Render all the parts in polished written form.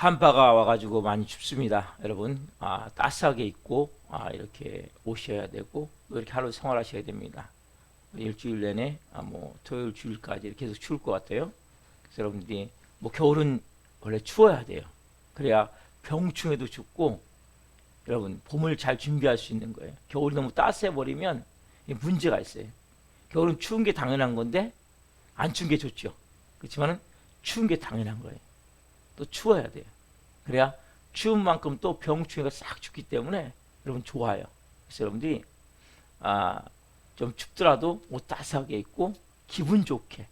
한파가 와가지고 많이 춥습니다. 여러분, 따스하게 입고 이렇게 오셔야 되고 또 이렇게 하루 생활하셔야 됩니다. 일주일 내내 토요일 주일까지 이렇게 계속 추울 것 같아요. 그래서 여러분들이 겨울은 원래 추워야 돼요. 그래야 병충해도 죽고 여러분 봄을 잘 준비할 수 있는 거예요. 겨울이 너무 따스해 버리면 문제가 있어요. 겨울은 추운 게 당연한 건데 안 추운 게 좋죠. 그렇지만은 추운 게 당연한 거예요. 또 추워야 돼요. 그래야 추운 만큼 또 병충해가 싹 죽기 때문에 여러분 좋아요. 그래서 여러분들이 좀 춥더라도 옷 따스하게 입고 기분 좋게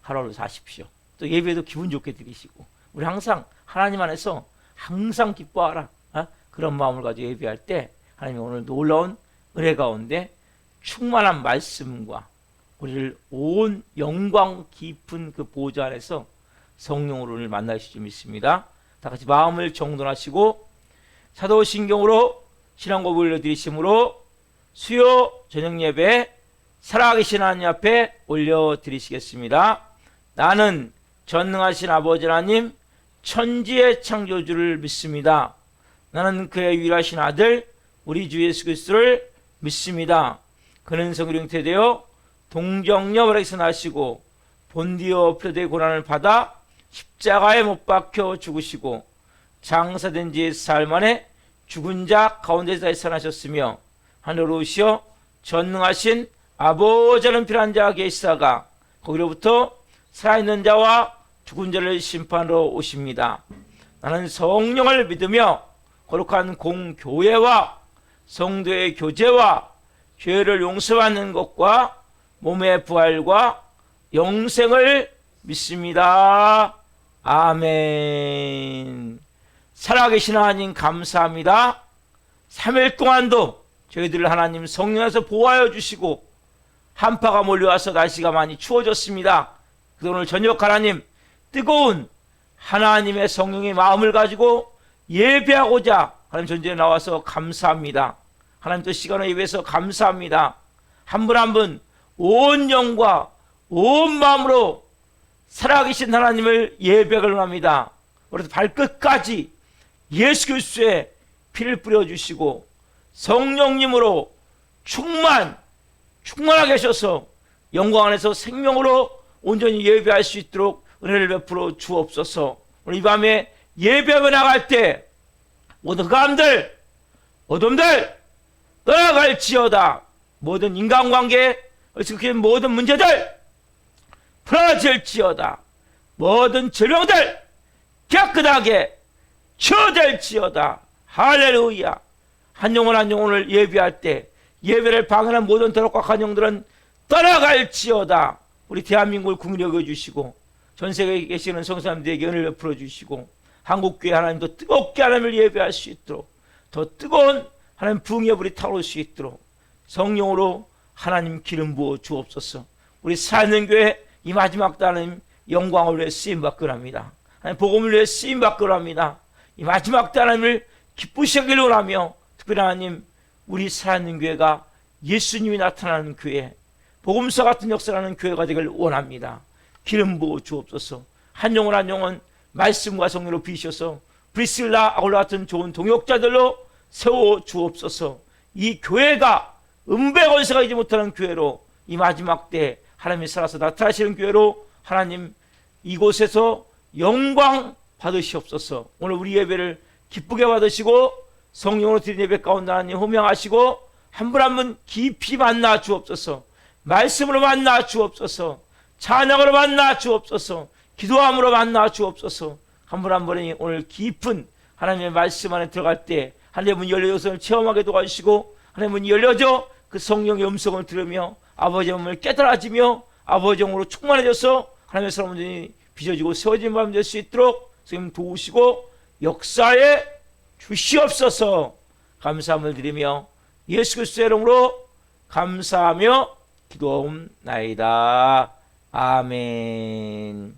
하루하루 사십시오. 또 예배도 기분 좋게 드리시고 우리 항상 하나님 안에서 항상 기뻐하라 그런 마음을 가지고 예배할 때 하나님이 오늘 놀라운 은혜 가운데 충만한 말씀과 우리를 온 영광 깊은 그 보좌 안에서 성령으로 오늘 만나실 줄 믿습니다. 다 같이 마음을 정돈하시고 사도신경으로 신앙고백 올려드리심으로 수요 저녁 예배 살아계신 하나님 앞에 올려드리시겠습니다. 나는 전능하신 아버지 하나님 천지의 창조주를 믿습니다. 나는 그의 유일하신 아들 우리 주 예수 그리스도를 믿습니다. 그는 성령 잉태되어 동정녀에게서 나시고 본디오 필라도의 고난을 받아 십자가에 못 박혀 죽으시고 장사된 지 사흘 만에 죽은 자 가운데서 다시 살아나셨으며 하늘로 오시어 전능하신 아버지 하나님 필요한 자가 계시다가 거기로부터 살아있는 자와 죽은 자를 심판하러 오십니다. 나는 성령을 믿으며 거룩한 공교회와 성도의 교제와 죄를 용서받는 것과 몸의 부활과 영생을 믿습니다. 아멘. 살아계신 하나님 감사합니다. 3일 동안도 저희들을 하나님 성령에서 보호하여 주시고 한파가 몰려와서 날씨가 많이 추워졌습니다. 그래서 오늘 저녁 하나님 뜨거운 하나님의 성령의 마음을 가지고 예배하고자 하나님 전쟁에 나와서 감사합니다. 하나님 또 시간을 예배해서 감사합니다. 한 분 한 분 온 영과 온 마음으로 살아계신 하나님을 예배를 합니다. 우리 발끝까지 예수 그리스도의 피를 뿌려주시고 성령님으로 충만하게 하셔서 영광 안에서 생명으로 온전히 예배할 수 있도록 은혜를 베풀어 주옵소서. 오늘 이 밤에 예배하며 나갈 때 모든 흑암들 어둠들 떠나갈지어다. 모든 인간관계 모든 문제들 풀어질지어다. 모든 질병들 깨끗하게 치유될지어다. 할렐루야. 한 영혼 한 영혼을 예배할 때 예배를 방해하는 모든 더럽고 영들은 떠나갈지어다. 우리 대한민국을 국민이 여겨주시고 전 세계에 계시는 성사님들에게 은혜를 베풀어 주시고 한국교회 하나님도 뜨겁게 하나님을 예배할 수 있도록 더 뜨거운 하나님 부흥의 불이 타오를 수 있도록 성령으로 하나님 기름 부어 주옵소서. 우리 살아있는 교회 이 마지막 때 하나님 영광을 위해 쓰임받기를 합니다. 하나님 복음을 위해 쓰임받기를 합니다. 이 마지막 때 하나님을 기쁘시길 원하며 특별히 하나님 우리 살아있는 교회가 예수님이 나타나는 교회 복음서 같은 역사를 하는 교회가 되길 원합니다. 기름 부어 주옵소서. 한 영혼 한 영혼 말씀과 성령으로 비셔서 브리실라 아굴라 같은 좋은 동역자들로 세워 주옵소서. 이 교회가 은배건세가 이지 못하는 교회로 이 마지막 때 하나님이 살아서 나타나시는 교회로 하나님 이곳에서 영광 받으시옵소서. 오늘 우리 예배를 기쁘게 받으시고 성령으로 드린 예배 가운데 하나님 호명하시고 한 분 한 분 깊이 만나 주옵소서. 말씀으로 만나 주옵소서. 찬양으로 만나 주옵소서. 기도함으로 만나 주옵소서. 한 분 한 분이 오늘 깊은 하나님의 말씀 안에 들어갈 때 하나님의 문이 열려서 체험하게 도와주시고 하나님의 문이 열려져 그 성령의 음성을 들으며 아버지의 마음을 깨달아지며 아버지의 영으로 충만해져서 하나님의 사람들이 빚어지고 세워진 밤 될 수 있도록 선생님 도우시고 역사에 주시옵소서. 감사함을 드리며 예수 그리스도의 이름으로 감사하며 기도하옵나이다. 아멘.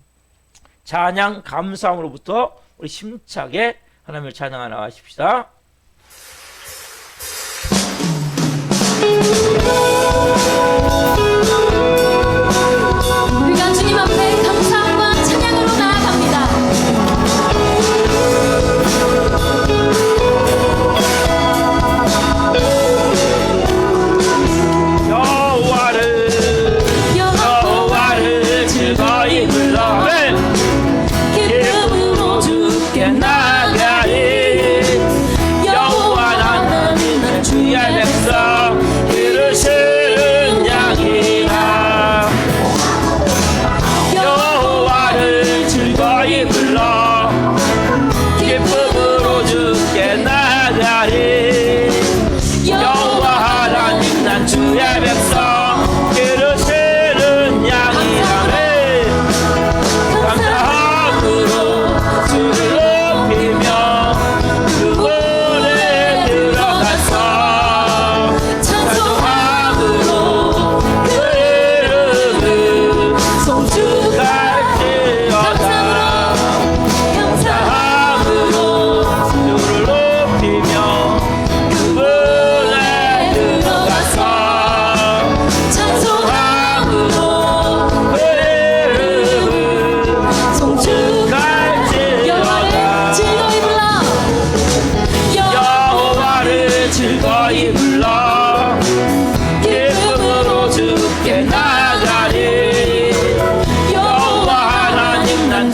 찬양 감사함으로부터 우리 힘차게 하나님을 찬양하러 나가십시다. 우리가 주님 앞에 감사함과 찬양으로 나아갑니다.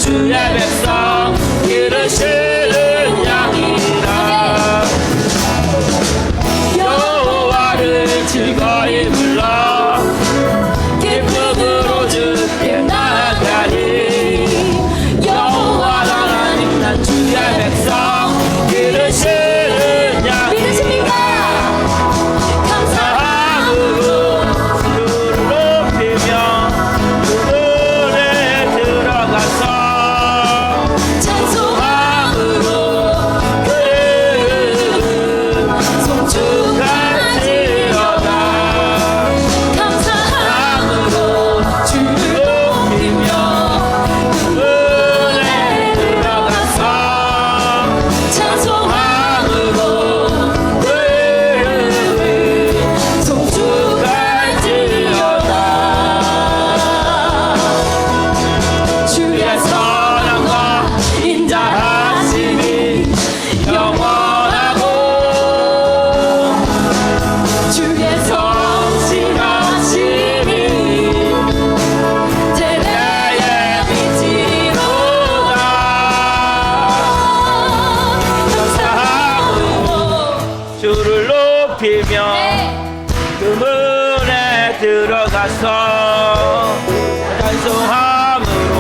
주의 백성 기르시는 양이라. 여호와를 즐거이 불러 기쁨으로 주께 나아가리. 여호와 하나님 난 주의 백성 기르시는 양. 믿으십니까? 감사함으로 주를 높이며 그분에 들어가서 찬송함으로 그의 송축할지어다. 감사함으로 주를 높이며 그분에 들어가서 찬송함으로 그의 송축할지어다. 주의 선함과 인자하심이 영원하고 주의 성실하심이 대대에 미치로다. 감사함으로 주를 높이며 그 문에 들어가서 찬송함으로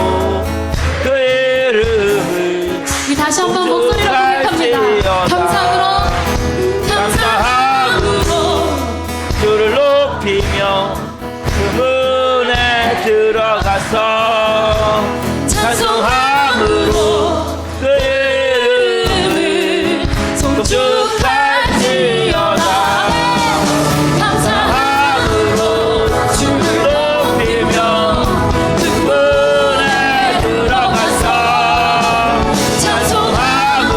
그 이름을 우리 다시 한번 목소리로 고백합니다. 감사함으로 주를 높이며 그 문에 들어가서 찬송함으로 그 이름을 송축할지어다. 감사함으로 주를 높이며 그 문에 들어가서 찬송함으로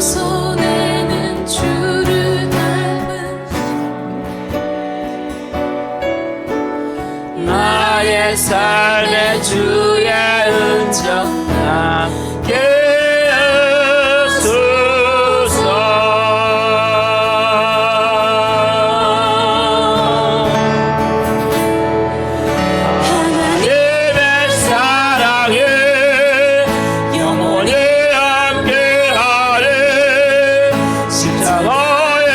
손에는 주를 닮은 나의 삶의 주의 은정 함께 하나님의 사랑에 영원히 함께하네. 십자가에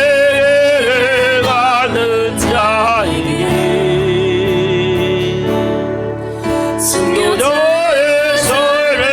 가는 자에게 숨겨져의 삶의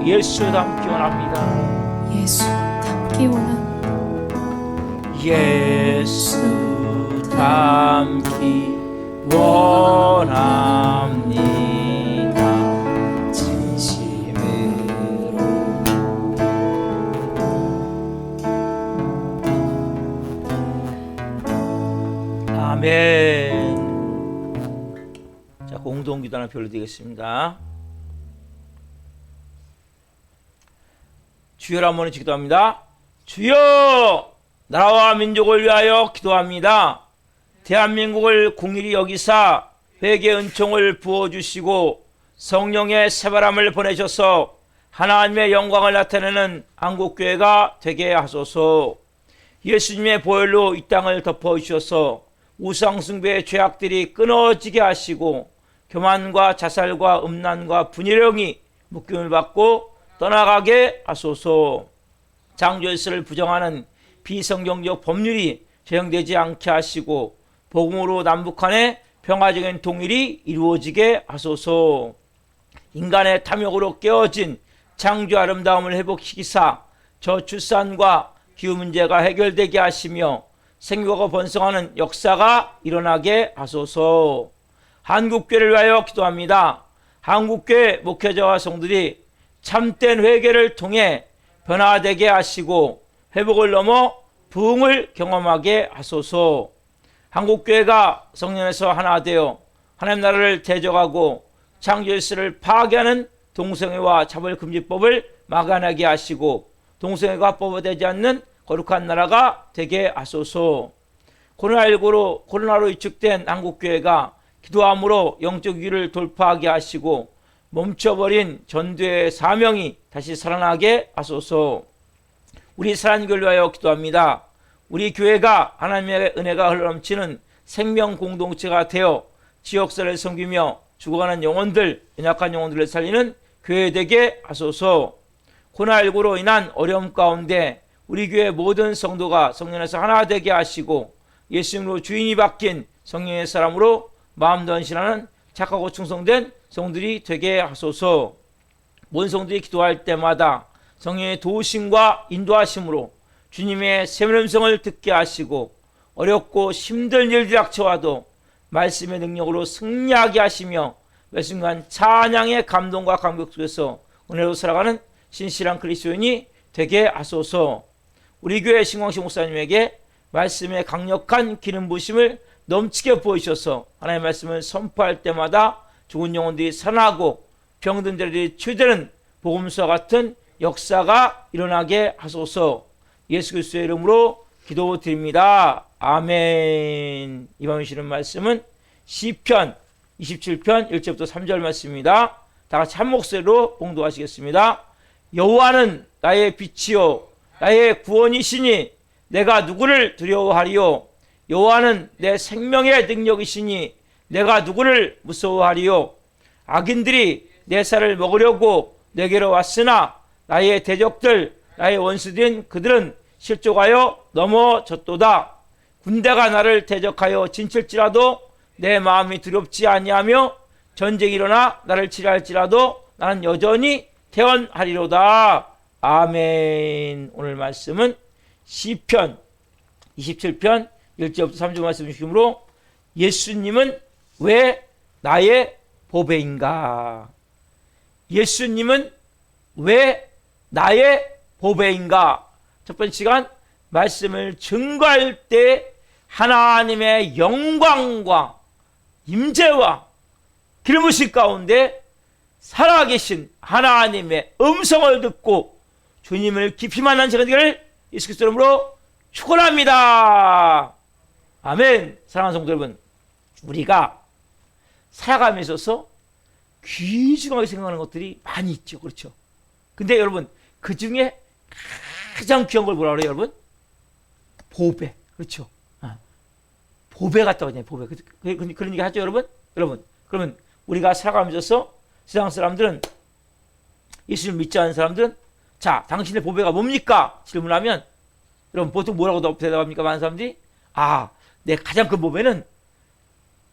예수 닮기 원합니다. 예수 닮기 원합니다. 예수 닮기 원합니다. 진심으로. 아멘. 자, 공동기도 하나 별로드리겠습니다. 주여 한번 기도합니다. 주여, 나라와 민족을 위하여 기도합니다. 대한민국을 공일이 여기사 회개 은총을 부어주시고 성령의 새바람을 보내셔서 하나님의 영광을 나타내는 한국교회가 되게 하소서. 예수님의 보혈로 이 땅을 덮어주셔서 우상숭배의 죄악들이 끊어지게 하시고 교만과 자살과 음란과 분열령이 묶임을 받고 떠나가게 하소서. 창조일서를 부정하는 비성경적 법률이 제정되지 않게 하시고 복음으로 남북한의 평화적인 통일이 이루어지게 하소서. 인간의 탐욕으로 깨어진 창조 아름다움을 회복시키사 저출산과 기후 문제가 해결되게 하시며 생육하고 번성하는 역사가 일어나게 하소서. 한국교회를 위하여 기도합니다. 한국교회 목회자와 성도들이 참된 회개를 통해 변화되게 하시고 회복을 넘어 부흥을 경험하게 하소서. 한국교회가 성령에서 하나 되어 하나님 나라를 대적하고 창조일서를 파괴하는 동성애와 차별금지법을 막아내게 하시고 동성애가 합법화되지 않는 거룩한 나라가 되게 하소서. 코로나로 위축된 한국교회가 기도함으로 영적 위기를 돌파하게 하시고 멈춰버린 전도의 사명이 다시 살아나게 하소서. 우리 사랑하는 교회를 위하여 기도합니다. 우리 교회가 하나님의 은혜가 흘러넘치는 생명 공동체가 되어 지역사를 섬기며 죽어가는 영혼들, 연약한 영혼들을 살리는 교회 되게 하소서. 코로나19로 인한 어려움 가운데 우리 교회 모든 성도가 성령에서 하나 되게 하시고 예수님으로 주인이 바뀐 성령의 사람으로 마음 전신하는 착하고 충성된 성들이 되게 하소서. 모든 성들이 기도할 때마다 성령의 도우심과 인도하심으로 주님의 세밀한 음성을 듣게 하시고 어렵고 힘든 일들이 닥쳐와도 말씀의 능력으로 승리하게 하시며 매 순간 찬양의 감동과 감격 속에서 은혜로 살아가는 신실한 그리스도인이 되게 하소서. 우리 교회 신광식 목사님에게 말씀의 강력한 기름 부으심을 넘치게 보이셔서 하나님의 말씀을 선포할 때마다 죽은 영혼들이 살아나고 병든 자들이 치유되는 복음서와 같은 역사가 일어나게 하소서. 예수 그리스도의 이름으로 기도드립니다. 아멘. 이번 주시는 말씀은 시편 27편 1절부터 3절 말씀입니다. 다 같이 한 목소리로 봉독하시겠습니다. 여호와는 나의 빛이요 나의 구원이시니 내가 누구를 두려워하리요. 여호와는 내 생명의 능력이시니 내가 누구를 무서워하리요. 악인들이 내 살을 먹으려고 내게로 왔으나 나의 대적들 나의 원수된 그들은 실족하여 넘어졌도다. 군대가 나를 대적하여 진칠지라도 내 마음이 두렵지 아니하며 전쟁이 일어나 나를 치료할지라도 나는 여전히 태어나리로다. 아멘. 오늘 말씀은 시편 27편 1절부터 3절 말씀 주시므로 예수님은 왜 나의 보배인가? 예수님은 왜 나의 보배인가? 첫 번째 시간 말씀을 증거할 때 하나님의 영광과 임재와 기름 부으심 가운데 살아계신 하나님의 음성을 듣고 주님을 깊이 만난 시간 되기를 예수 그리스도 이름으로 축원합니다. 아멘. 사랑하는 성도 여러분, 우리가 살아감에 있어서 귀중하게 생각하는 것들이 많이 있죠. 그렇죠? 근데 여러분, 그 중에 가장 귀한 걸 뭐라 그래요, 여러분? 보배. 그렇죠? 보배 같다고 하잖아요, 보배. 그런 얘기 하죠, 여러분? 여러분, 그러면 우리가 살아가면서 세상 사람들은, 예수를 믿지 않는 사람들은, 자, 당신의 보배가 뭡니까? 질문하면, 여러분, 보통 뭐라고 대답합니까? 많은 사람들이? 내 가장 큰 보배는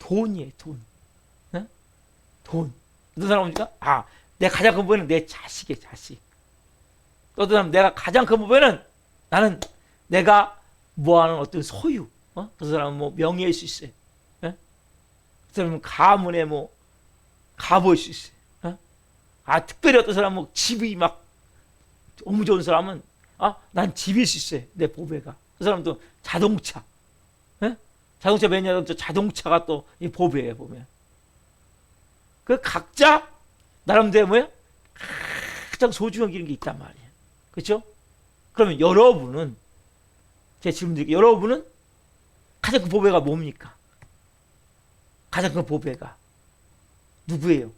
돈이에요, 돈. 돈. 어떤 사람 뭡니까? 내 가장 큰 보배는 내 자식이에요, 자식. 또 어떤 사람은 내가 가장 큰 보배는 나는 내가 뭐하는 어떤 소유, 그 사람은 뭐 명예일 수 있어요. 그 사람은 가문의 뭐 가보일 수 있어요. 특별히 어떤 사람은 뭐 집이 막 너무 좋은 사람은 난 집일 수 있어요. 내 보배가. 그 사람도 자동차. 자동차 매니아도 또 자동차가 또 이 보배예요, 보면. 그 각자 나름대로 뭐예요? 가장 소중한 게 있단 말이에요. 그렇죠? 그러면 여러분은 제 질문 드릴게요. 여러분은 가장 큰 보배가 뭡니까? 가장 큰 보배가 누구예요?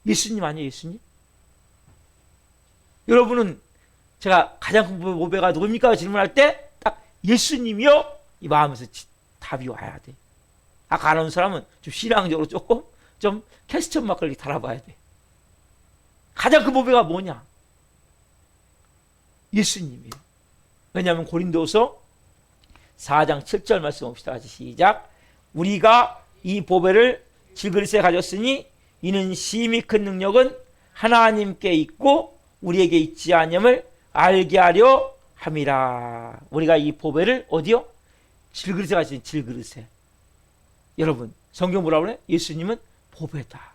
예수님 아니에요, 예수님? 여러분은 제가 가장 큰 보배가 누굽니까? 질문할 때 딱 예수님이요? 이 마음에서 답이 와야 돼. 아까 안 온 사람은 좀 신앙적으로 조금 좀 퀘스천 마크를 달아봐야 돼. 가장 큰 보배가 뭐냐? 예수님이에요. 왜냐하면 고린도서 4장 7절 말씀 봅시다. 같이 시작. 우리가 이 보배를 질그릇에 가졌으니 이는 심히 큰 능력은 하나님께 있고 우리에게 있지 않음을 알게 하려 함이라. 우리가 이 보배를 어디요? 질그릇에 가진 질그릇에. 여러분 성경 뭐라고 그래? 예수님은 보배다.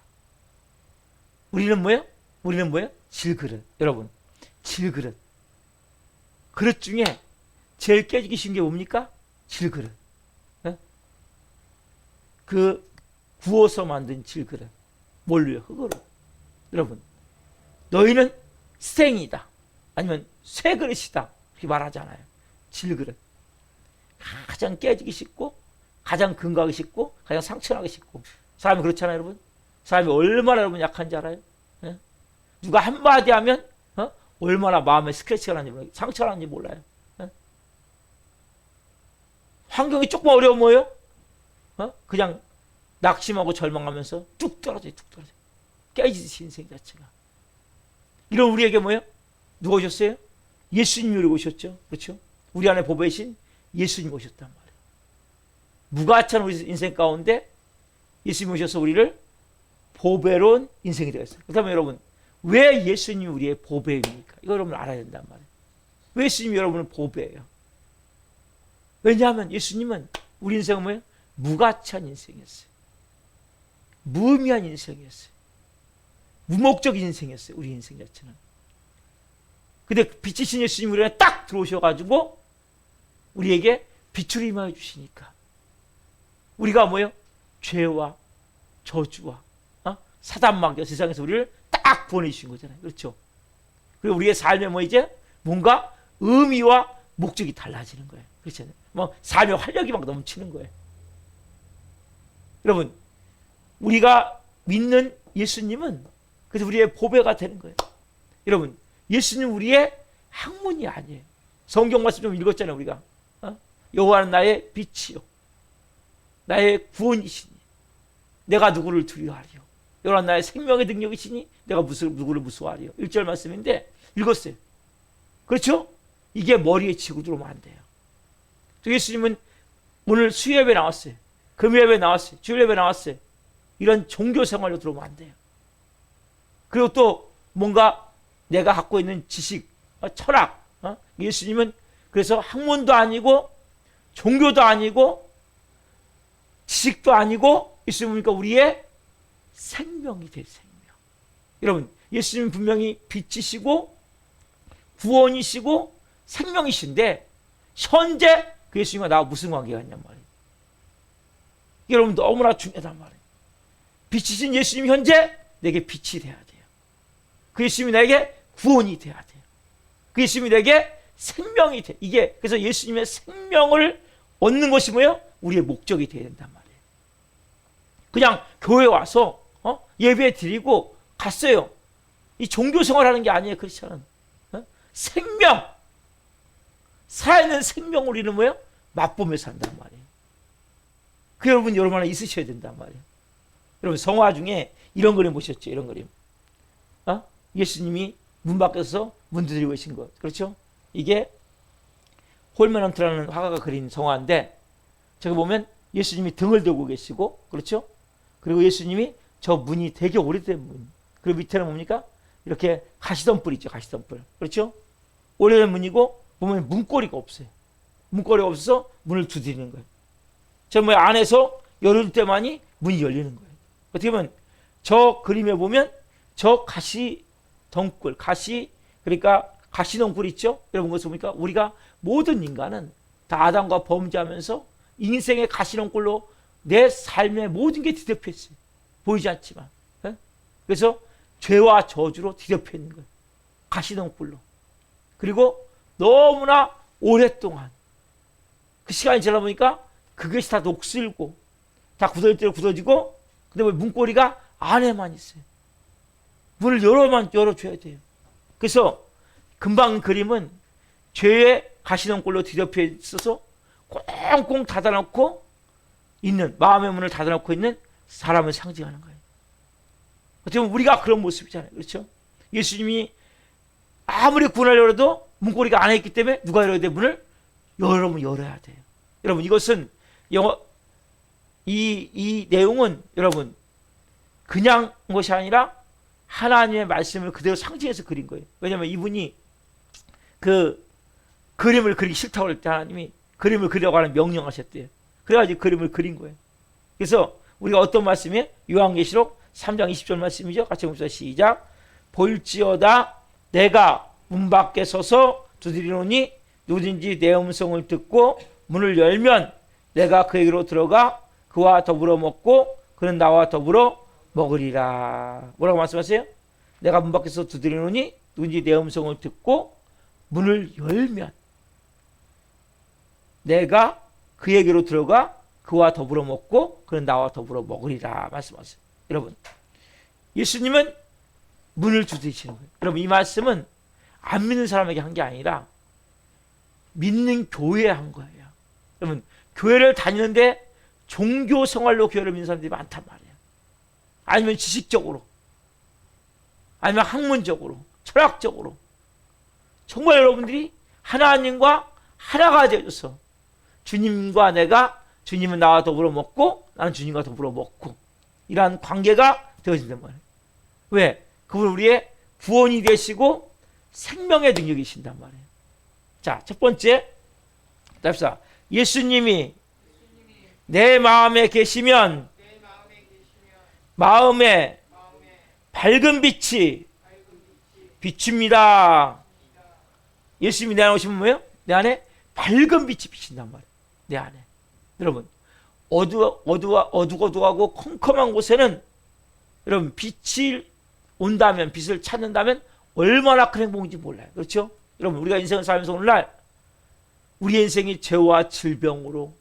우리는 뭐예요? 우리는 뭐예요? 질그릇. 여러분 질그릇. 그릇 중에 제일 깨지기 쉬운 게 뭡니까? 질그릇. 그 구워서 만든 질그릇. 뭘로요? 흙으로. 여러분 너희는 스탱이다 아니면 쇠그릇이다 그렇게 말하잖아요. 질그릇. 가장 깨지기 쉽고 가장 근거하기 쉽고 가장 상처나기 쉽고. 사람이 그렇잖아요, 여러분. 사람이 얼마나 여러분 약한지 알아요? 누가 한마디 하면 얼마나 마음에 스크래치가 나는지 몰라요. 상처가 나는지 몰라요. 환경이 조금 어려워 뭐예요? 그냥 낙심하고 절망하면서 뚝 떨어져요. 뚝 떨어져요. 깨지듯이 인생 자체가. 이런 우리에게 뭐예요? 누가 오셨어요? 예수님이 우리 오셨죠. 그렇죠? 우리 안에 보배신 예수님이 오셨단 말이에요. 무가치한 우리 인생 가운데 예수님이 오셔서 우리를 보배로운 인생이 되었어요. 그렇다면 여러분 왜 예수님이 우리의 보배입니까? 이거 여러분 알아야 된단 말이에요. 왜 예수님이 여러분은 보배예요? 왜냐하면 예수님은 우리 인생은 뭐예요? 무가치한 인생이었어요. 무의미한 인생이었어요. 무목적인 인생이었어요. 우리 인생 자체는. 근데 빛이신 예수님이 우리 안에 딱 들어오셔가지고 우리에게 빛을 임하여 주시니까 우리가 뭐예요? 죄와 저주와 사단막여 세상에서 우리를 딱 구원해 주신 거잖아요. 그렇죠? 그리고 우리의 삶에 뭐 이제 뭔가 의미와 목적이 달라지는 거예요. 그렇잖아요. 뭐 삶의 활력이 막 넘치는 거예요. 여러분 우리가 믿는 예수님은 그래서 우리의 보배가 되는 거예요. 여러분 예수님 우리의 학문이 아니에요. 성경 말씀 좀 읽었잖아요. 우리가 여호와는 나의 빛이요 나의 구원이시니 내가 누구를 두려워하리요. 여호와는 나의 생명의 능력이시니 내가 누구를 무서워하리요. 1절 말씀인데 읽었어요. 그렇죠? 이게 머리에 치고 들어오면 안 돼요. 또 예수님은 오늘 수요예배 나왔어요. 금요예배 나왔어요. 주일예배 나왔어요. 이런 종교 생활로 들어오면 안 돼요. 그리고 또 뭔가 내가 갖고 있는 지식, 철학, 예수님은 그래서 학문도 아니고 종교도 아니고 지식도 아니고 예수님이니까 우리의 생명이 될 생명. 여러분 예수님은 분명히 빛이시고 구원이시고 생명이신데 현재 그 예수님과 나와 무슨 관계가 있냔 말이에요. 여러분 너무나 중요하단 말이에요. 빛이신 예수님 현재 내게 빛이 돼야 돼요. 그 예수님이 나에게 구원이 돼야 돼요. 그 예수님이 내게 생명이 돼. 이게 그래서 예수님의 생명을 얻는 것이 뭐예요? 우리의 목적이 돼야 된단 말이에요. 그냥 교회 와서 예배 드리고 갔어요. 이 종교 생활하는 게 아니에요. 크리스천은 생명, 살아있는 생명을 우리는 뭐예요? 맛보면서 산단 말이에요. 그 여러분 안에 있으셔야 된단 말이에요. 여러분 성화 중에 이런 그림 보셨죠? 이런 그림. 예수님이 문 밖에서 문 두드리고 계신 것. 그렇죠? 이게 홀메넌트라는 화가가 그린 성화인데 저기 보면 예수님이 등을 들고 계시고 그렇죠? 그리고 예수님이 저 문이 되게 오래된 문. 그리고 밑에는 뭡니까? 이렇게 가시덤불 있죠. 가시덤불. 그렇죠? 오래된 문이고 보면 문고리가 없어요. 문고리가 없어서 문을 두드리는 거예요. 저 뭐 안에서 열을 때만이 문이 열리는 거예요. 어떻게 보면 저 그림에 보면 저 가시덩굴, 그러니까 가시덩굴 있죠? 여러분 그것을 보니까 우리가 모든 인간은 다 아담과 범죄하면서 인생의 가시덩굴로 내 삶의 모든 게 뒤덮여 있어요. 보이지 않지만. 네? 그래서 죄와 저주로 뒤덮여 있는 거예요. 가시덩굴로. 그리고 너무나 오랫동안 그 시간이 지나다 보니까 그것이 다 녹슬고 다 굳어질 대로 굳어지고 근데 왜 문고리가 안에만 있어요. 문을 열어줘야 돼요. 그래서 금방 그림은 죄의 가시덩굴로 뒤덮여 있어서 꽁꽁 닫아놓고 있는 마음의 문을 닫아놓고 있는 사람을 상징하는 거예요. 어떻게 보면 우리가 그런 모습이잖아요. 그렇죠? 예수님이 아무리 구원하려고 해도 문고리가 안에 있기 때문에 누가 열어야 돼? 문을 여러분 열어야 돼요. 여러분 이것은 이 내용은 여러분 그냥 것이 아니라 하나님의 말씀을 그대로 상징해서 그린 거예요. 왜냐하면 이분이 그 그림을 그리기 싫다고 할 때 하나님이 그림을 그리라고 하는 명령하셨대요. 그래가지고 그림을 그린 거예요. 그래서 우리가 어떤 말씀이에요? 요한계시록 3장 20절 말씀이죠. 같이 봅시다. 시작. 볼지어다 내가 문 밖에 서서 두드리노니 누구든지 내 음성을 듣고 문을 열면 내가 그에게로 들어가 그와 더불어 먹고 그는 나와 더불어 먹으리라. 뭐라고 말씀하세요? 내가 문 밖에서 두드리노니 누구든지 내 음성을 듣고 문을 열면 내가 그에게로 들어가 그와 더불어 먹고 그는 나와 더불어 먹으리라 말씀하세요. 여러분 예수님은 문을 두드리시는 거예요. 여러분 이 말씀은 안 믿는 사람에게 한 게 아니라 믿는 교회에 한 거예요. 여러분 교회를 다니는데 종교 생활로 교회를 믿는 사람들이 많단 말이에요. 아니면 지식적으로 아니면 학문적으로 철학적으로 정말 여러분들이 하나님과 하나가 되어져서 주님과 내가 주님은 나와 더불어 먹고 나는 주님과 더불어 먹고 이러한 관계가 되어진단 말이에요. 왜? 그분 우리의 구원이 되시고 생명의 능력이신단 말이에요. 자, 첫 번째 답사 예수님이 내 마음에 계시면 마음에 밝은 빛이 비춥니다. 예수님이 내 안에 오시면 뭐예요? 내 안에 밝은 빛이 비친단 말이에요. 내 안에. 여러분 어두워두하고 컴컴한 곳에는 여러분 빛이 온다면 빛을 찾는다면 얼마나 큰 행복인지 몰라요. 그렇죠? 여러분 우리가 인생을 살면서 오늘날 우리 인생이 죄와 질병으로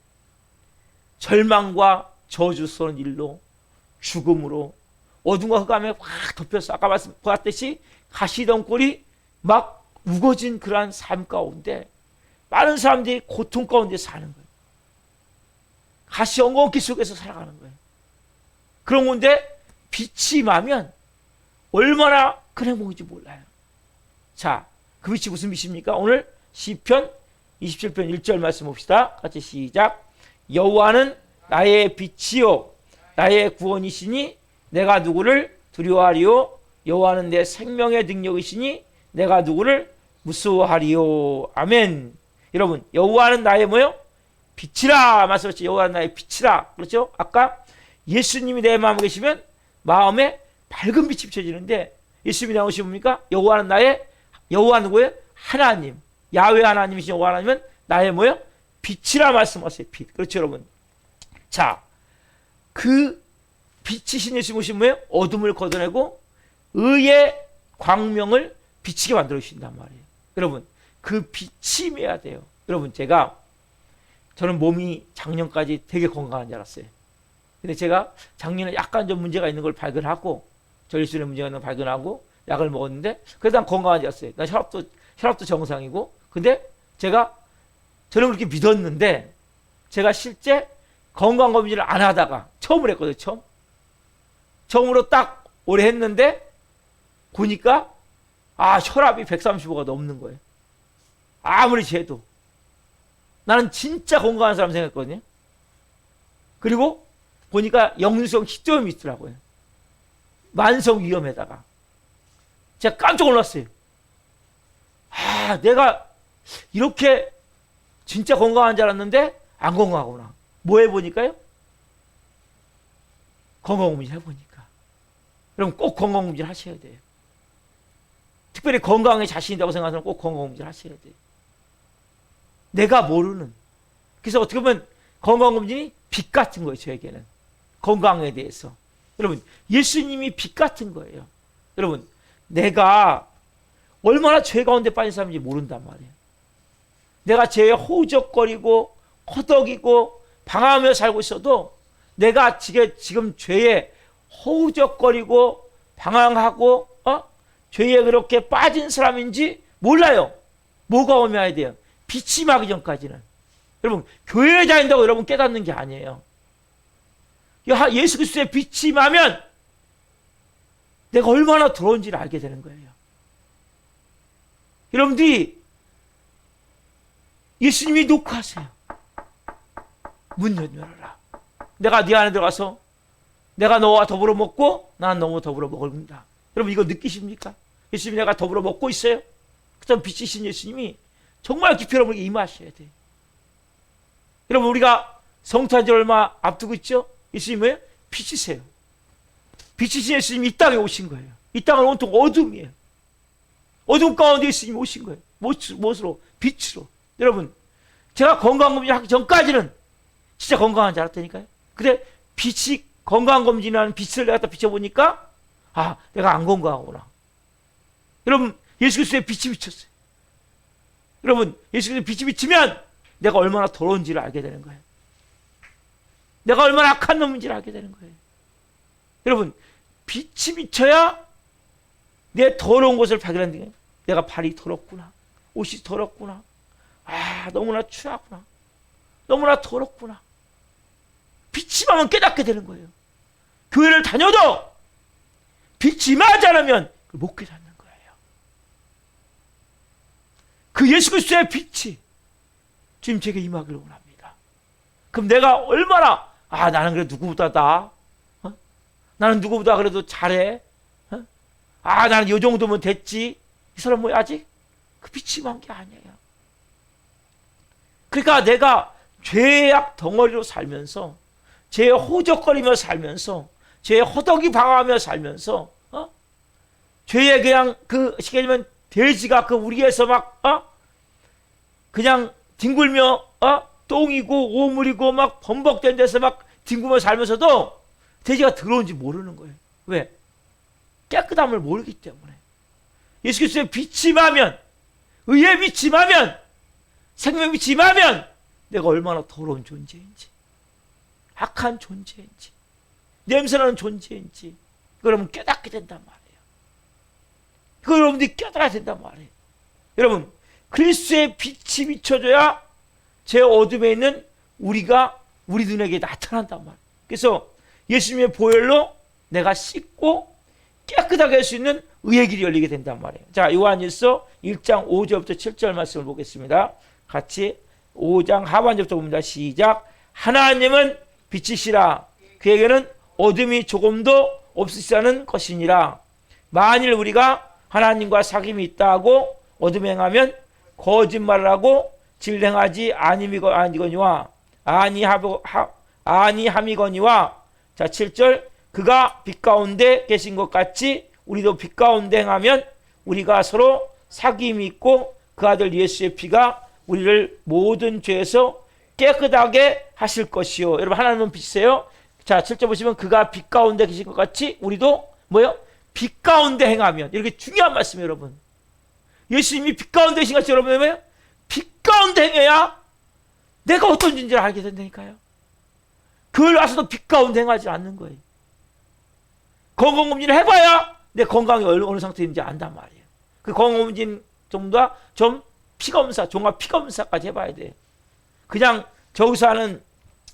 절망과 저주스러운 일로 죽음으로 어둠과 흑암에 확 덮여서 아까 말씀드렸듯이 가시덩굴이 막 우거진 그러한 삶 가운데 많은 사람들이 고통 가운데 사는 거예요. 가시 엉겅퀴 속에서 살아가는 거예요. 그런 건데 빛이 임하면 얼마나 큰 행복인지 몰라요. 자, 그 빛이 무슨 빛입니까? 오늘 시편 27편 1절 말씀 봅시다. 같이 시작. 여호와는 나의 빛이요 나의 구원이시니 내가 누구를 두려워하리요? 여호와는 내 생명의 능력이시니 내가 누구를 무서워하리요? 아멘. 여러분 여호와는 나의 뭐요? 빛이라 말씀하셨죠. 여호와는 나의 빛이라. 그렇죠? 아까 예수님이 내 마음에 계시면 마음에 밝은 빛이 비춰지는데 예수님이 나오시면 뭡니까? 여호와 누구예요? 하나님. 야훼 하나님이신 여호와 하나님은 나의 뭐예요? 빛이라 말씀하세요. 빛. 그렇죠, 여러분. 자, 그 빛이신 예수님 오신 뭐예요? 어둠을 걷어내고 의의 광명을 비치게 만들어 주신단 말이에요. 여러분, 그 빛이 임해야 돼요. 여러분, 저는 몸이 작년까지 되게 건강한 줄 알았어요. 근데 제가 작년에 약간 좀 문제가 있는 걸 발견하고 전립선에 문제가 있는 걸 발견하고 약을 먹었는데 그래도 난 건강한 줄 알았어요. 난 혈압도 정상이고 근데 저는 그렇게 믿었는데 제가 실제 건강검진을 안 하다가 처음으로 했거든요. 처음으로 딱 오래 했는데 보니까 혈압이 135가 넘는 거예요. 아무리 재도. 나는 진짜 건강한 사람 생각했거든요. 그리고 보니까 역류성 식도염이 있더라고요. 만성 위염에다가. 제가 깜짝 놀랐어요. 내가 이렇게 진짜 건강한 줄 알았는데 안 건강하구나. 뭐 해보니까요? 건강검진 해보니까. 여러분 꼭 건강검진 하셔야 돼요. 특별히 건강에 자신 있다고 생각하는 사람은 꼭 건강검진 하셔야 돼요. 내가 모르는. 그래서 어떻게 보면 건강검진이 빛 같은 거예요. 저에게는. 건강에 대해서. 여러분 예수님이 빛 같은 거예요. 여러분 내가 얼마나 죄 가운데 빠진 사람인지 모른단 말이에요. 내가 죄에 허우적거리고 허덕이고 방황하며 살고 있어도 내가 지금 죄에 허우적거리고 방황하고 죄에 그렇게 빠진 사람인지 몰라요. 뭐가 오면 돼요? 빛이 임하기 전까지는. 여러분 교회에 다닌다고 여러분 깨닫는 게 아니에요. 예수 그리스도의 빛이 임하면 내가 얼마나 더러운지를 알게 되는 거예요. 여러분들이 예수님이 녹화하세요. 문 열어라. 내가 네 안에 들어가서 내가 너와 더불어 먹고 난 너무 더불어 먹는다. 여러분 이거 느끼십니까? 예수님이 내가 더불어 먹고 있어요. 그럼 빛이신 예수님이 정말 깊이 여러분에게 임하셔야 돼요. 여러분 우리가 성탄절 얼마 앞두고 있죠? 예수님은 빛이세요. 빛이신 예수님이 이 땅에 오신 거예요. 이 땅은 온통 어둠이에요. 어둠 가운데 예수님이 오신 거예요. 무엇으로? 빛으로. 여러분 제가 건강검진 하기 전까지는 진짜 건강한 줄 알았다니까요. 근데 빛이 건강검진이라는 빛을 내가 다 비춰보니까 내가 안 건강하구나. 여러분 예수 그리스도의 빛이 비쳤어요. 여러분 예수 그리스도의 빛이 비치면 내가 얼마나 더러운지를 알게 되는 거예요. 내가 얼마나 악한 놈인지를 알게 되는 거예요. 여러분 빛이 비쳐야 내 더러운 것을 발견하는 거예요. 내가 발이 더럽구나. 옷이 더럽구나. 너무나 추하구나. 너무나 더럽구나. 빛이 임하면 깨닫게 되는 거예요. 교회를 다녀도 빛이 임하지 않으면 못 깨닫는 거예요. 그 예수 그리스도의 빛이 지금 제게 임하기를 원합니다. 그럼 내가 얼마나 나는 그래도 누구보다 나는 누구보다 그래도 잘해. 나는 이 정도면 됐지. 이 사람 뭐야 아직? 그 빛이 임한 게 아니에요. 그러니까 내가 죄악 덩어리로 살면서 죄에 호적거리며 살면서 죄에 허덕이 방황하며 살면서 죄에 그냥 쉽게 얘기하면 돼지가 우리에서 막 그냥 뒹굴며 똥이고 오물이고 막 범벅된 데서 막 뒹굴며 살면서도 돼지가 더러운지 모르는 거예요. 왜? 깨끗함을 모르기 때문에. 예수 그리스도의 빛이 임하면, 의의 빛이 임하면, 생명의 빛이 임하면 내가 얼마나 더러운 존재인지, 악한 존재인지, 냄새나는 존재인지 그걸 여러분 깨닫게 된단 말이에요. 그걸 여러분들이 깨달아야 된단 말이에요. 여러분 그리스도의 빛이 비춰져야 제 어둠에 있는 우리 눈에게 나타난단 말이에요. 그래서 예수님의 보혈로 내가 씻고 깨끗하게 할 수 있는 의의 길이 열리게 된단 말이에요. 자, 요한일서 1장 5절부터 7절 말씀을 보겠습니다. 같이 5장 하반절부터 봅니다. 시작. 하나님은 빛이시라. 그에게는 어둠이 조금도 없으시다는 것이니라. 만일 우리가 하나님과 사귐이 있다 하고 어둠에 행하면 거짓말을 하고 진행하지 아니거니와 아니함이거니와. 자, 7절. 그가 빛 가운데 계신 것 같이 우리도 빛 가운데 행하면 우리가 서로 사귐이 있고 그 아들 예수의 피가 우리를 모든 죄에서 깨끗하게 하실 것이요. 여러분 하나님은 빛이세요. 자, 7절 보시면 그가 빛 가운데 계신 것 같이 우리도 뭐요? 빛 가운데 행하면. 이렇게 중요한 말씀이에요, 여러분. 예수님이 빛 가운데 계신 것 같이 여러분 뭐예요? 빛 가운데 행해야 내가 어떤 존재를 알게 된다니까요. 그걸 와서도 빛 가운데 행하지 않는 거예요. 건강검진을 해봐야 내 건강이 어느 상태인지 안단 말이에요. 그 건강검진 좀 피검사, 종합 피검사까지 해봐야 돼요. 그냥 저기서 하는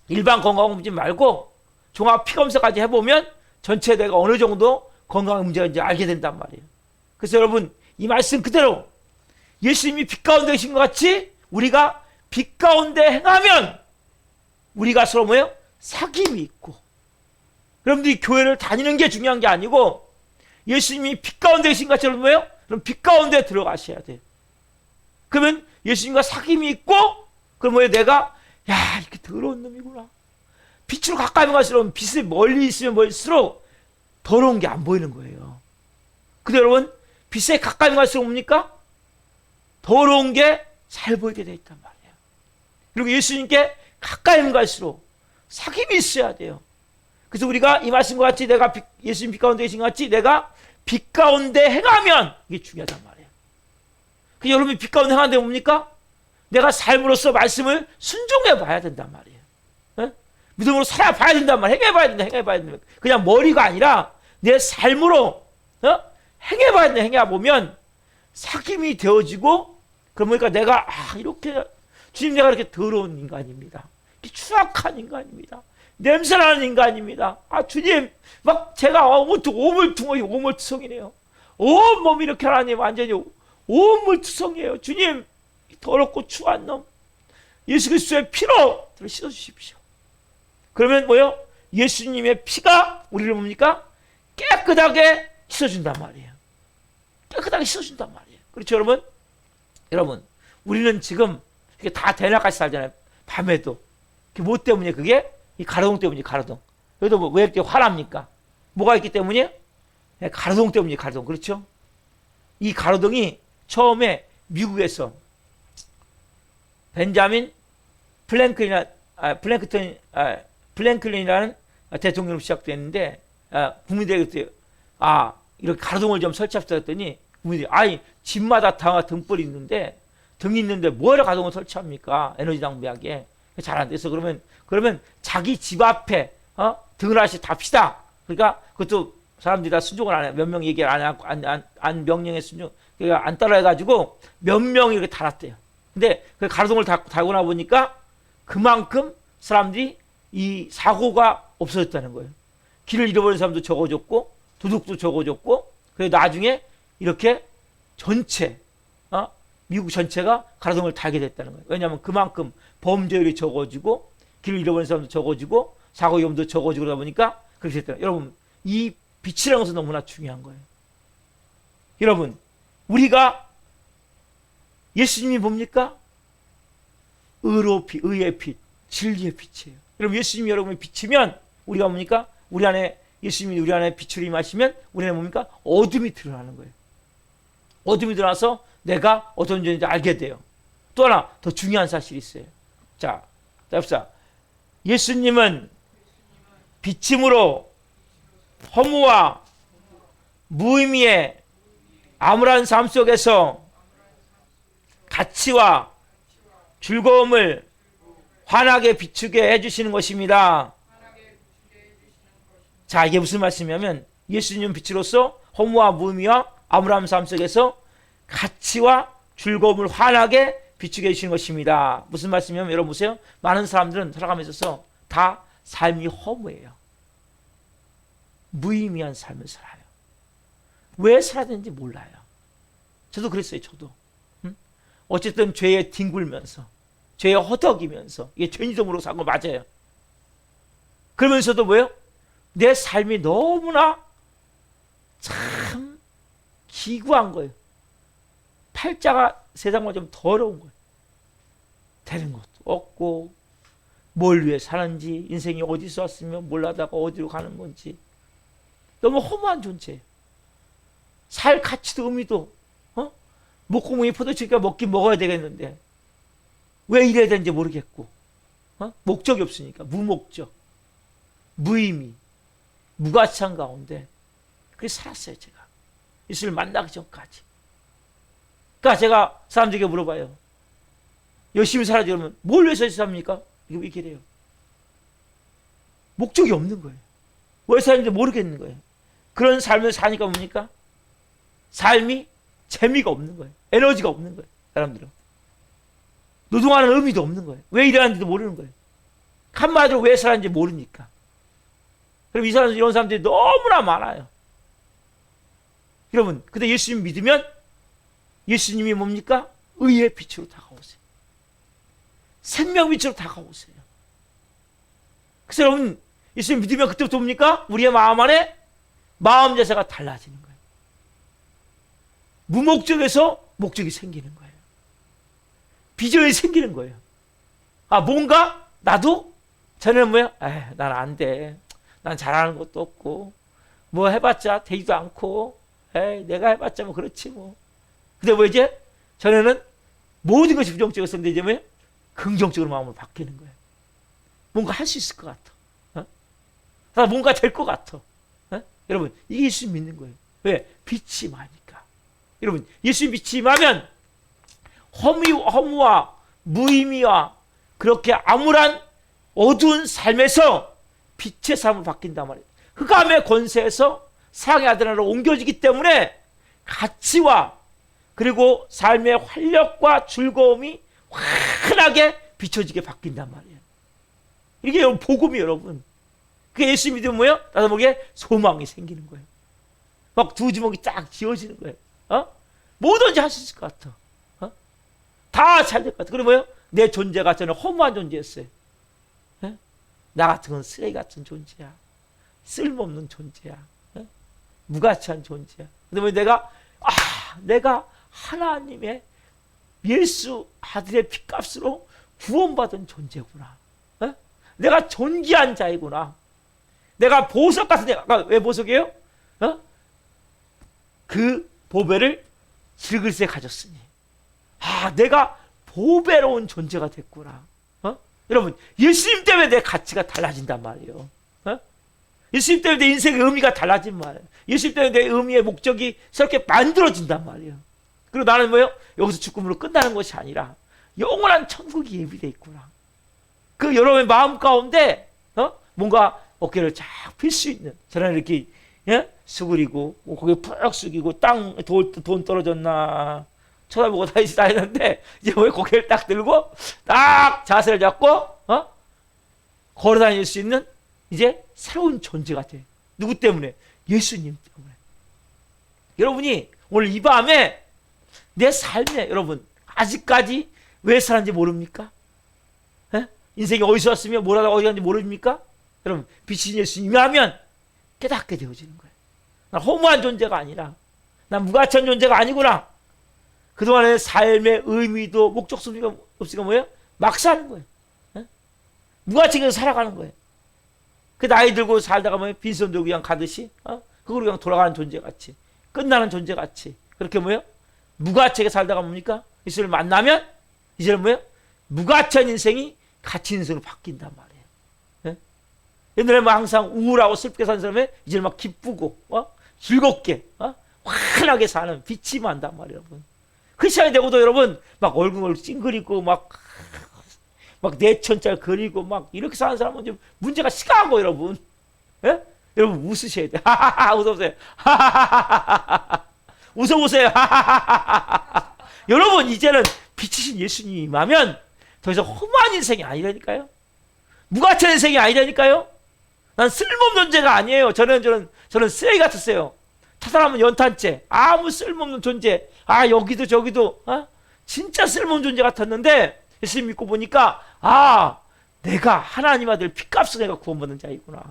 일반 건강검진 말고 종합 피검사까지 해보면 전체 내가 어느 정도 건강 문제가 있는지 알게 된단 말이에요. 그래서 여러분 이 말씀 그대로 예수님이 빛 가운데 계신 것 같이 우리가 빛 가운데 행하면 우리가 서로 사귐이 있고. 여러분들이 교회를 다니는 게 중요한 게 아니고 예수님이 빛 가운데 계신 것처럼 뭐예요? 그럼 빛 가운데 들어가셔야 돼요. 그러면 예수님과 사귐이 있고, 그럼 뭐예요? 내가 야, 이렇게 더러운 놈이구나. 빛으로 가까이 갈수록 빛이 멀리 있으면 멀수록 더러운 게 안 보이는 거예요. 근데 여러분, 빛에 가까이 갈수록 뭡니까? 더러운 게 잘 보이게 돼 있단 말이에요. 그리고 예수님께 가까이 갈수록 사귐이 있어야 돼요. 그래서 우리가 이 말씀과 같이 내가 예수님 빛 가운데 계신 것 같이 내가 빛 가운데 행하면 이게 중요하단 말이에요. 그 여러분이 빛 가운데 행하는데 뭡니까? 내가 삶으로서 말씀을 순종해 봐야 된단 말이에요. 네? 믿음으로 살아봐야 된단 말이에요. 행해봐야 된다. 그냥 머리가 아니라 내 삶으로 행해봐야 된다. 행해보면 사귐이 되어지고, 그러니까 내가 이렇게 주님, 내가 이렇게 더러운 인간입니다. 이렇게 추악한 인간입니다. 냄새나는 인간입니다. 주님, 막 제가 오물투성이네요. 온몸이 이렇게 하나님 완전히 오물투성이에요. 주님, 더럽고 추한 놈, 예수 그리스도의 피로 씻어주십시오. 그러면 뭐요? 예수님의 피가 우리를 뭡니까? 깨끗하게 씻어준단 말이에요. 깨끗하게 씻어준단 말이에요. 그렇죠, 여러분? 여러분, 우리는 지금 이렇게 다 대낮까지 살잖아요. 밤에도. 뭐 때문에 그게? 이 가로등 때문이에요, 가로등. 여기도 왜 이렇게 화납니까? 뭐가 있기 때문이에요? 가로등 때문이에요, 가로등. 그렇죠? 이 가로등이 처음에 미국에서 벤자민 플랭클린이라는 대통령으로 시작됐는데, 국민들에게 그때, 이렇게 가로등을 좀 설치합시다 했더니, 국민들이, 집마다 다 등불이 있는데, 등이 있는데 뭐하러 가로등을 설치합니까? 에너지 낭비하게. 잘 안 돼서 그러면 자기 집 앞에, 등을 하나씩 답시다. 그러니까 그것도 사람들이 다 순종을 안 해. 몇 명 얘기를 안 명령에 순종, 그러니까 안 따라해가지고 몇 명이 이렇게 달았대요. 근데 그 가로등을 달고 나 보니까 그만큼 사람들이 이 사고가 없어졌다는 거예요. 길을 잃어버린 사람도 적어졌고, 도둑도 적어졌고, 그래서 나중에 이렇게 전체, 미국 전체가 가로등을 달게 됐다는 거예요. 왜냐하면 그만큼 범죄율이 적어지고, 길을 잃어버린 사람도 적어지고, 사고 위험도 적어지고 그러다 보니까 그렇게 됐다. 여러분, 이 빛이라는 것은 너무나 중요한 거예요. 여러분, 우리가 예수님이 뭡니까? 의의 빛, 진리의 빛이에요. 여러분, 예수님이 여러분이 비치면 우리가 뭡니까? 우리 안에, 예수님이 우리 안에 빛으로 임하시면 우리 안에 뭡니까? 어둠이 드러나는 거예요. 어둠이 드러나서 내가 어떤 존재인지 알게 돼요. 또 하나 더 중요한 사실이 있어요. 자, 봅시다. 예수님은 비침으로 허무와 무의미의 암울한 삶 속에서 가치와 즐거움을 환하게 비추게 해주시는 것입니다. 자, 이게 무슨 말씀이냐면 예수님 빛으로서 허무와 무의미와 암울한 삶 속에서 가치와 즐거움을 환하게 비추게 해주시는 것입니다. 무슨 말씀이냐면 여러분 보세요. 많은 사람들은 살아가면서 다 삶이 허무해요. 무의미한 삶을 살아요. 왜 살아야 되는지 몰라요. 저도 그랬어요. 저도. 어쨌든 죄에 뒹굴면서, 죄에 허덕이면서, 이게 죄인도 모르고 산 거 맞아요. 그러면서도 뭐예요? 내 삶이 너무나 참 기구한 거예요. 팔자가 세상보다 좀 더러운 거예요. 되는 것도 없고, 뭘 위해 사는지, 인생이 어디서 왔으면 몰라다가 어디로 가는 건지, 너무 허무한 존재예요. 살 가치도 의미도, 목구멍이 포도주니까 먹긴 먹어야 되겠는데, 왜 이래야 되는지 모르겠고, 목적이 없으니까, 무목적, 무의미, 무가치한 가운데, 그렇게 살았어요, 제가. 예수를 만나기 전까지. 그러니까 제가 사람들에게 물어봐요. 열심히 살아야지 그러면 뭘 위해서 삽니까? 이렇게 돼요. 목적이 없는 거예요. 왜 사는지 모르겠는 거예요. 그런 삶을 사니까 뭡니까? 삶이 재미가 없는 거예요. 에너지가 없는 거예요. 사람들은. 노동하는 의미도 없는 거예요. 왜 일하는지도 모르는 거예요. 한마디로 왜 살았는지 모르니까. 그럼 이런 사람들이 너무나 많아요. 여러분, 근데 예수님 믿으면 예수님이 뭡니까? 의의 빛으로 다가오세요. 생명 빛으로 다가오세요. 그래서 여러분, 예수님 믿으면 그때부터 뭡니까? 우리의 마음 안에 마음 자세가 달라지는 거예요. 무목적에서 목적이 생기는 거예요. 비전이 생기는 거예요. 아, 뭔가 나도 전에는 뭐야? 난 안 돼. 난 잘하는 것도 없고 뭐 해봤자 되지도 않고 내가 해봤자 뭐 그렇지 뭐. 근데 뭐 이제 전에는 모든 것이 부정적이었는데 이제 뭐야? 긍정적으로 마음을 바뀌는 거예요. 뭔가 할 수 있을 것 같아. 나 뭔가 될 것 같아. 여러분, 이게 예수 믿는 거예요. 왜? 빛이 임하니까. 여러분, 예수 빛이 임하면 허무와 무의미와 그렇게 암울한 어두운 삶에서 빛의 삶으로 바뀐단 말이에요. 흑암의 권세에서 사랑의 아들로 옮겨지기 때문에 가치와 그리고 삶의 활력과 즐거움이 환하게 비춰지게 바뀐단 말이에요. 이게 여러분 복음이 여러분. 그게 예수 믿으면 뭐예요? 나도 모르게 소망이 생기는 거예요. 막 두 주먹이 쫙 쥐어지는 거예요. 뭐든지 할 수 있을 것 같아. 다 잘 될 것 같아. 그리고 뭐예요? 내 존재가 저는 허무한 존재였어요. 나 같은 건 쓰레기 같은 존재야. 쓸모없는 존재야. 무가치한 존재야. 근데 뭐 내가 하나님의 예수 아들의 핏값으로 구원받은 존재구나. 내가 존귀한 자이구나. 내가 보석 같은 자가 왜 보석이에요? 그 보배를 질글세 가졌으니 내가 보배로운 존재가 됐구나. 여러분, 예수님 때문에 내 가치가 달라진단 말이에요. 예수님 때문에 내 인생의 의미가 달라진 말이에요. 예수님 때문에 내 의미의 목적이 새롭게 만들어진단 말이에요. 그리고 나는 뭐예요? 여기서 죽음으로 끝나는 것이 아니라 영원한 천국이 예비되어 있구나. 그 여러분의 마음 가운데 뭔가 어깨를 쫙 펼 수 있는, 저는 이렇게 수그리고 고개 푹 숙이고 돈 떨어졌나 쳐다보고 다니는데 이제 왜 고개를 딱 들고 딱 자세를 잡고 걸어 다닐 수 있는 이제 새로운 존재가 돼. 누구 때문에? 예수님 때문에. 여러분이 오늘 이 밤에 내 삶에 여러분 아직까지 왜 사는지 모릅니까? 인생이 어디서 왔으며 뭘 하다가 어디 갔는지 모릅니까? 여러분, 빛인 예수님이 하면 깨닫게 되어지는 거예요. 난 허무한 존재가 아니라 난 무가치한 존재가 아니구나. 그동안의 삶의 의미도 목적성이 없으니까 뭐예요? 막 사는 거예요. 무가치하게 살아가는 거예요. 그 나이 들고 살다가 뭐예요? 빈손 들고 그냥 가듯이 그걸로 그냥 돌아가는 존재같이 끝나는 존재같이 그렇게 뭐예요? 무가치하게 살다가 뭡니까? 예수를 만나면 이제는 뭐예요? 무가치한 인생이 가치 인생으로 바뀐단 말이에요. 옛날에 뭐 항상 우울하고 슬프게 사는 사람이 이제는 막 기쁘고 즐겁게 환하게 사는 빛이 만단 말이에요. 여러분. 크리스찬이 되고도 여러분 막 얼굴 찡그리고 막 내천짤 그리고 막 이렇게 사는 사람은 좀 문제가 심각하고 여러분. 여러분 웃으셔야 돼. 웃어보세요. 웃어보세요. 여러분 이제는 빛이신 예수님이 임하면 더 이상 허무한 인생이 아니라니까요. 무가치한 인생이 아니라니까요. 난 쓸모없는 존재가 아니에요. 저는 쓰레기 같았어요. 찾아가면 연탄재, 아무 쓸모없는 존재. 여기도 저기도 진짜 쓸모없는 존재 같았는데 예수님 믿고 보니까 내가 하나님 아들 핏값으로 내가 구원받는 자이구나.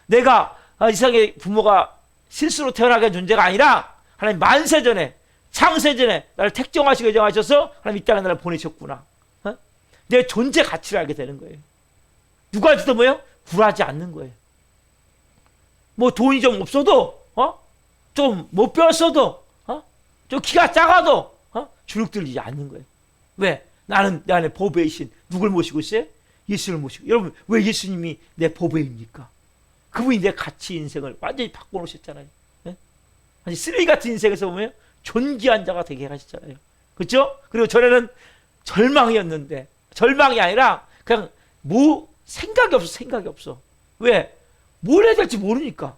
내가 이 세상에 부모가 실수로 태어나게 한 존재가 아니라 하나님 만세전에 창세전에 나를 택정하시고 예정하셔서 하나님 이 땅에 나를 보내셨구나. 내 존재 가치를 알게 되는 거예요. 누구한테도 뭐예요? 굴하지 않는 거예요. 뭐 돈이 좀 없어도 좀 못 배웠어도 좀 키가 작아도 주눅들리지 않는 거예요. 왜? 나는 내 안에 보배이신 누굴 모시고 있어요? 예수를 모시고. 여러분 왜 예수님이 내 보배입니까? 그분이 내 가치 인생을 완전히 바꿔놓으셨잖아요. 아니 쓰레기 같은 인생에서 보면 존귀한 자가 되게 하셨잖아요. 그렇죠? 그리고 전에는 절망이었는데 절망이 아니라 그냥 생각이 없어. 왜? 뭘 해야 될지 모르니까.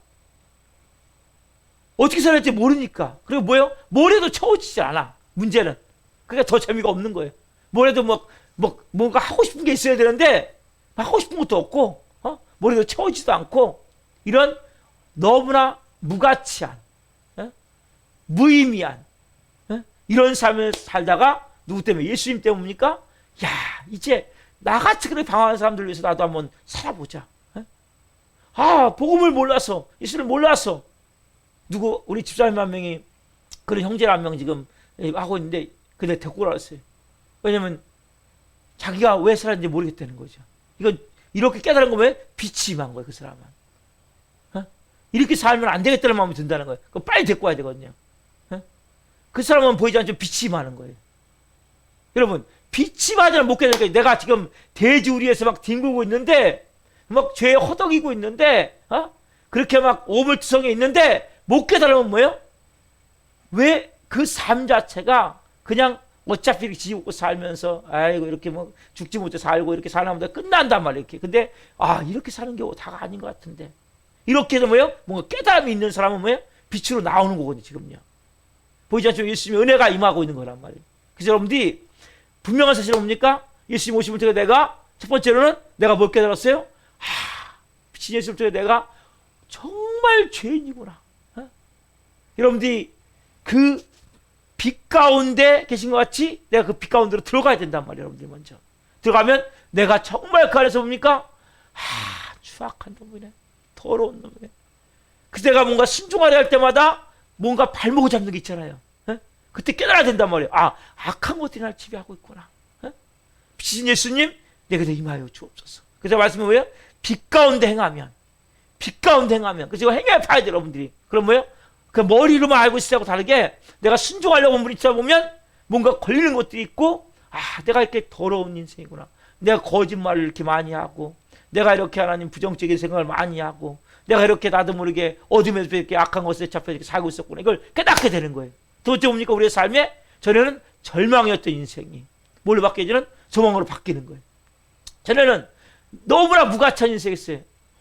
어떻게 살아야 될지 모르니까. 그리고 뭐예요? 뭘 해도 채워지지 않아. 문제는. 그러니까 더 재미가 없는 거예요. 뭘 해도 뭔가 하고 싶은 게 있어야 되는데 하고 싶은 것도 없고 뭘 해도 채워지지도 않고 이런 너무나 무가치한 무의미한 이런 삶을 살다가 누구 때문에? 예수님 때문입니까? 이제 나같이 그렇게 방황하는 사람들 위해서 나도 한번 살아보자. 복음을 몰라서 예수를 몰라서 우리 집사님 한 명이 그런 형제를 한 명 지금 하고 있는데 근데 데리고 나왔어요. 왜냐면 자기가 왜 살았는지 모르겠다는 거죠. 이건 이렇게 깨달은 거면 빛이 임한 거예요. 그 사람은. 이렇게 살면 안 되겠다는 마음이 든다는 거예요. 그럼 빨리 데리고 와야 되거든요. 그 사람은 보이지 않지만 빛이 임하는 거예요. 여러분, 빛이 임하지는 못 깨달으니까 내가 지금 돼지우리에서 막 뒹굴고 있는데 막 죄에 허덕이고 있는데 그렇게 막 오물투성에 있는데 못 깨달으면 뭐예요? 왜 그 삶 자체가 그냥 어차피 이렇게 지우고 살면서 아이고 이렇게 뭐 죽지 못해 살고 이렇게 사는 것보다 끝난단 말이에요. 이렇게. 근데 이렇게 사는 게 다가 아닌 것 같은데 이렇게 해서 뭐예요? 뭔가 깨달음이 있는 사람은 뭐예요? 빛으로 나오는 거거든요. 지금요. 보이지 않지만 예수님의 은혜가 임하고 있는 거란 말이에요. 그래서 여러분들이 분명한 사실은 뭡니까? 예수님 오심을 통해 내가 첫 번째로는 내가 뭘 깨달았어요? 빛인 예수를 통해 내가 정말 죄인이구나. 여러분들이 그 빛 가운데 계신 것 같이 내가 그 빛 가운데로 들어가야 된단 말이에요. 여러분들이 먼저 들어가면 내가 정말 그 안에서 뭡니까? 추악한 놈이네, 더러운 놈이네. 그래서 내가 뭔가 순종하려 할 때마다 뭔가 발목을 잡는 게 있잖아요. 그때 깨달아야 된단 말이에요. 악한 것들이 날 지배하고 있구나. 빛인 예수님 내게 임하여 주옵소서. 그래서 말씀은 뭐예요? 빛 가운데 행하면, 빛 가운데 행하면. 그래서 이거 행해 봐야 돼요. 여러분들이. 그럼 뭐예요? 그 머리로만 알고 있으라고 다르게 내가 순종하려고 부딪히다 보면 뭔가 걸리는 것들이 있고 내가 이렇게 더러운 인생이구나. 내가 거짓말을 이렇게 많이 하고 내가 이렇게 하나님 부정적인 생각을 많이 하고 내가 이렇게 나도 모르게 어둠에서 이렇게 악한 것에 잡혀 이렇게 살고 있었구나. 이걸 깨닫게 되는 거예요. 도대체 뭡니까? 우리의 삶에 전에는 절망이었던 인생이 뭘로 바뀌어지는 소망으로 바뀌는 거예요. 전에는 너무나 무가치한 인생이었어요.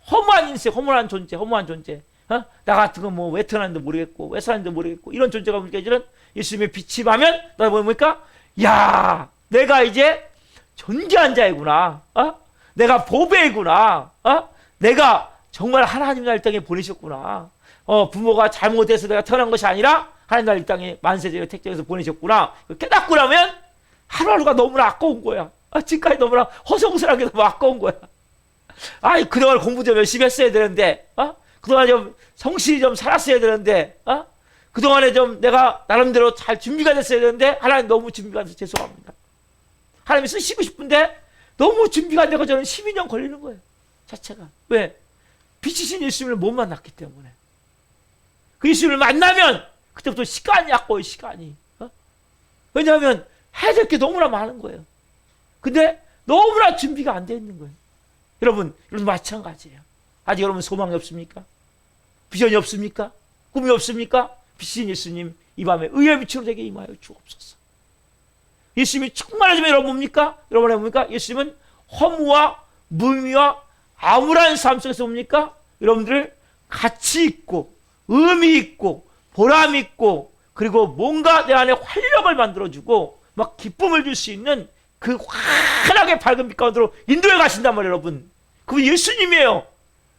허무한 인생, 허무한 존재. 나 같은 건 뭐 왜 태어났는지 모르겠고 왜 살았는지 모르겠고 이런 존재가 느껴지는 예수님의 빛이 하면 나 뭡니까? 야, 내가 이제 존귀한 자이구나. 내가 보배이구나. 내가 정말 하나님 날 땅에 보내셨구나. 부모가 잘못해서 내가 태어난 것이 아니라 하나님 날 땅에 만세전에 택정해서 보내셨구나. 깨닫고 나면 하루하루가 너무나 아까운 거야. 지금까지 너무나 허송스러운 게 너무 아까운 거야. 그동안 공부 좀 열심히 했어야 되는데, 그동안 좀 성실히 좀 살았어야 되는데, 그동안에 좀 내가 나름대로 잘 준비가 됐어야 되는데, 하나님 너무 준비가 안 돼서 죄송합니다. 하나님이 쓰시고 싶은데, 너무 준비가 안 되고 저는 12년 걸리는 거예요. 자체가. 왜? 빛이신 예수님을 못 만났기 때문에. 그 예수님을 만나면, 그때부터 시간이 아까워요, 시간이. 왜냐하면, 해야 될 게 너무나 많은 거예요. 근데, 너무나 준비가 안 돼 있는 거예요. 여러분 마찬가지예요. 아직 여러분 소망이 없습니까? 비전이 없습니까? 꿈이 없습니까? 빛인 예수님 이 밤에 의의 빛으로 되게 임하여 주옵소서. 예수님이 충만하지만 여러분 뭡니까? 여러분의 뭡니까? 예수님은 허무와 무의미와 암울한 삶 속에서 뭡니까? 여러분들을 가치 있고 의미 있고 보람 있고 그리고 뭔가 내 안에 활력을 만들어주고 막 기쁨을 줄 수 있는 그 환하게 밝은 빛 가운데로 인도해 가신단 말이에요. 여러분 그분 예수님이에요.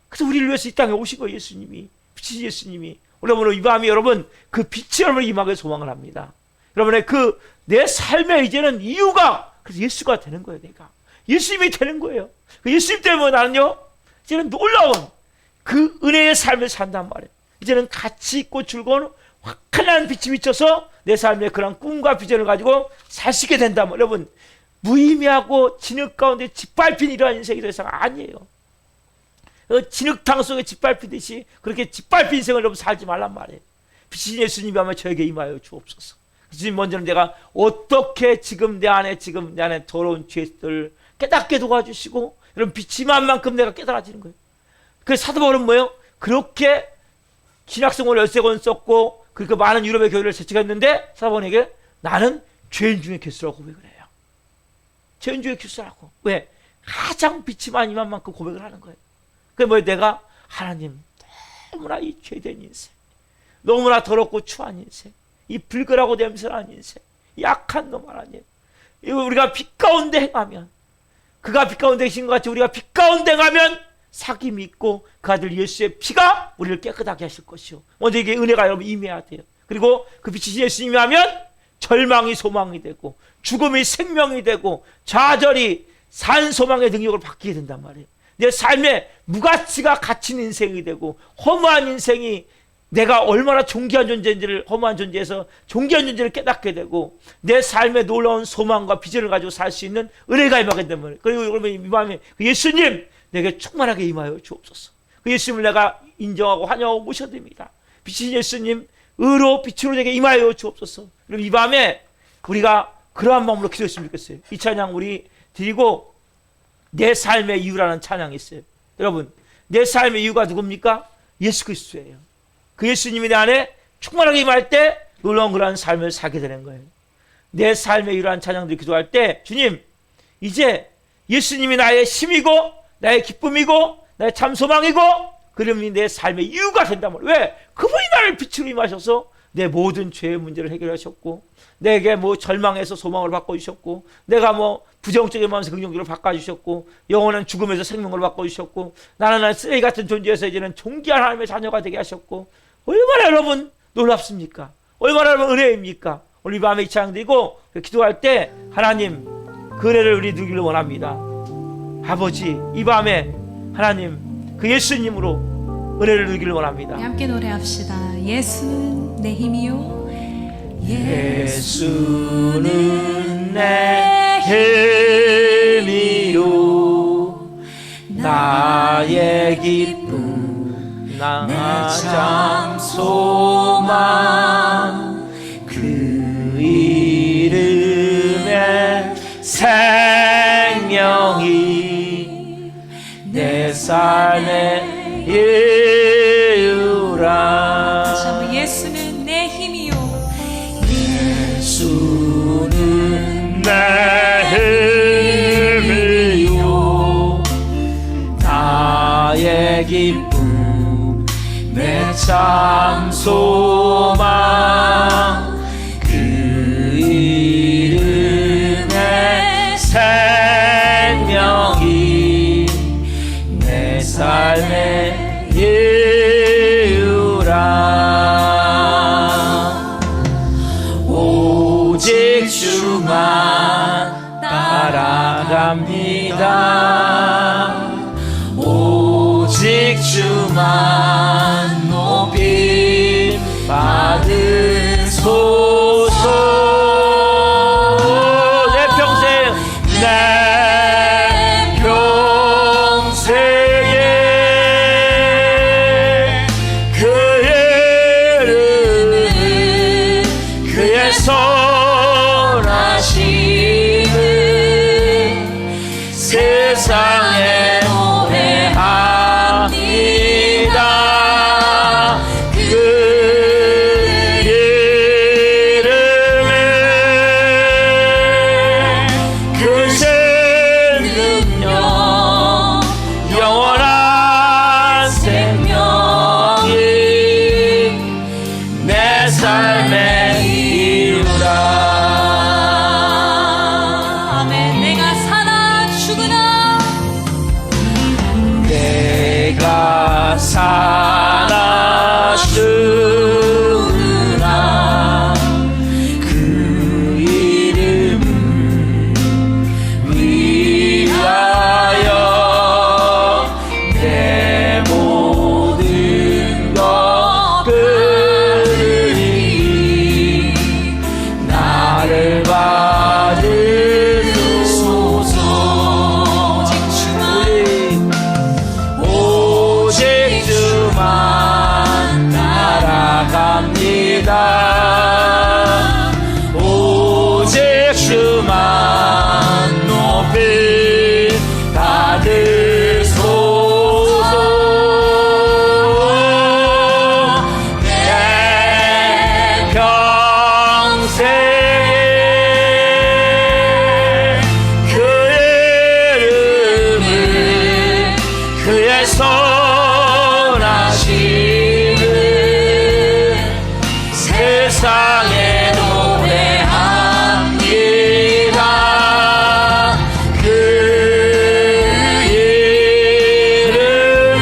그래서 우리를 위해서 이 땅에 오신 거예요. 예수님이. 빛이 예수님이. 여러분 이 밤에 여러분 그 빛이 여러분을 임하게 소망을 합니다. 여러분의 그 내 삶의 이제는 이유가 그래서 예수가 되는 거예요. 내가 예수님이 되는 거예요. 그 예수님 때문에 나는요 이제는 놀라운 그 은혜의 삶을 산단 말이에요. 이제는 가치 있고 즐거운 화끈한 빛이 비쳐서 내 삶의 그런 꿈과 비전을 가지고 살 수 있게 된다면 여러분 무의미하고 진흙 가운데 짓밟힌 이러한 인생이 더 이상 아니에요. 진흙탕 속에 짓밟히듯이 그렇게 짓밟힌 인생을 여러분 살지 말란 말이에요. 빛인 예수님이 아마 저에게 임하여 주옵소서. 주님 먼저는 내가 어떻게 지금 내 안에 더러운 죄들을 깨닫게 도와주시고 여러분 빛이 임한 만큼 내가 깨달아지는 거예요. 그 사도 바울은 뭐예요? 그렇게 신학생활을 13권 썼고 그렇게 많은 유럽의 교회를 세척했는데 사도 바울에게 나는 죄인 중에 개수라고 고백을 해요. 죄인 중에 개수라고. 왜? 가장 빛이 많이 임한 만큼 고백을 하는 거예요. 그게 뭐예요? 내가 하나님 너무나 이 죄된 인생 너무나 더럽고 추한 인생 이 불결하고 냄새나는 인생 약한 놈 하나님 이거 우리가 빛 가운데 행하면 그가 빛 가운데 계신 것 같이 우리가 빛 가운데 행하면 사귐이 있고 그 아들 예수의 피가 우리를 깨끗하게 하실 것이요 먼저 이게 은혜가 여러분 임해야 돼요. 그리고 그 빛이신 예수님이 하면 절망이 소망이 되고 죽음이 생명이 되고 좌절이 산 소망의 능력을 바뀌게 된단 말이에요. 내 삶에 무가치가 갇힌 인생이 되고 허무한 인생이 내가 얼마나 존귀한 존재인지를, 허무한 존재에서 존귀한 존재를 깨닫게 되고 내 삶에 놀라운 소망과 비전을 가지고 살 수 있는 은혜가 임하게 되면, 그리고 여러분 이 마음에 예수님 내게 충만하게 임하여 주옵소서. 그 예수님을 내가 인정하고 환영하고 모셔야 됩니다. 빛이신 예수님, 의로 빛으로 내게 임하여 주옵소서. 그럼 이 밤에 우리가 그러한 마음으로 기도했으면 좋겠어요. 이 찬양 우리 드리고 내 삶의 이유라는 찬양이 있어요. 여러분, 내 삶의 이유가 누굽니까? 예수 그리스도예요. 그 예수님이 내 안에 충만하게 임할 때 놀라운 그러한 삶을 살게 되는 거예요. 내 삶의 이유라는 찬양들이 기도할 때, 주님 이제 예수님이 나의 힘이고 나의 기쁨이고 나의 참 소망이고 그러니 내 삶의 이유가 된다면, 왜? 그분이 나를 빛으로 임하셔서 내 모든 죄의 문제를 해결하셨고, 내게 뭐 절망에서 소망을 바꿔주셨고, 내가 뭐 부정적인 마음에서 긍정적으로 바꿔주셨고, 영원한 죽음에서 생명을 바꿔주셨고, 나는 쓰레기 같은 존재에서 이제는 존귀한 하나님의 자녀가 되게 하셨고, 얼마나 여러분 놀랍습니까? 얼마나 여러분 은혜입니까? 오늘 이 밤에 이 찬양 드리고 기도할 때 하나님 그 은혜를 우리 누리기를 원합니다. 아버지, 이 밤에 하나님 그 예수님으로 은혜를 누리기를 원합니다. 함께 노래합시다. 예수는 내 힘이요, 예수는 내 힘이요, 나의 기쁨, 나 참 소망, 그 이름의 생명이 내 삶의 이유라. 다시 한번 예수는 내 힘이요, 예수는 내 힘이요, 나의 기쁨, 내 참 소망, 그 이름의 생명이 내 삶의 이유라. 오직 주만 따라갑니다. 오직 주만 높임 받으소서. 내 평생, 내 평생에 그의 이름을, 그의 선하심을 세상에 노래합니다. 그 이름을, 그 생명력, 영원한 생명이 내 삶의 이유라. 아멘. 내가 사나 죽으나, 내가 사나 죽으나 그 이름 위하여 내 모든 것들이 나를 받으소서. 오직 주만 따라갑니다. 오직 주만 높이 받으소서. 내 평생에 그의 이름을, 그의 선하심을 세상에 노래합니다. 그 이름을,